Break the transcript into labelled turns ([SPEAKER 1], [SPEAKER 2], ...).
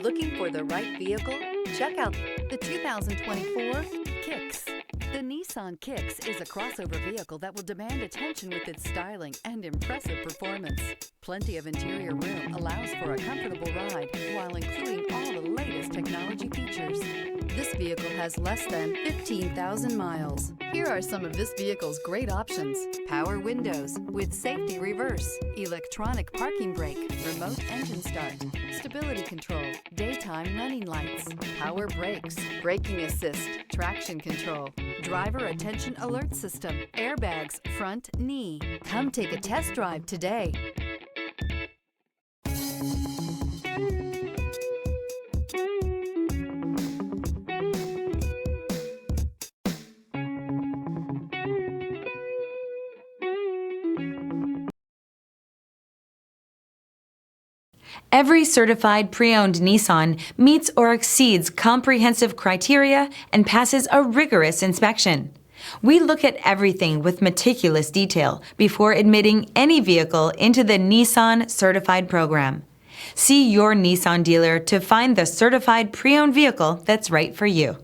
[SPEAKER 1] Looking for the right vehicle? Check out the 2024 Kicks. The Nissan Kicks is a crossover vehicle that will demand attention with its styling and impressive performance. Plenty of interior room allows for a comfortable ride while including all the latest technology features. This vehicle has less than 15,000 miles. Here are some of this vehicle's great options: power windows with safety reverse, electronic parking brake, remote engine start, stability control, daytime running lights, power brakes, braking assist, traction control, driver attention alert system, airbags, front knee. Come take a test drive today.
[SPEAKER 2] Every certified pre-owned Nissan meets or exceeds comprehensive criteria and passes a rigorous inspection. We look at everything with meticulous detail before admitting any vehicle into the Nissan Certified program. See your Nissan dealer to find the certified pre-owned vehicle that's right for you.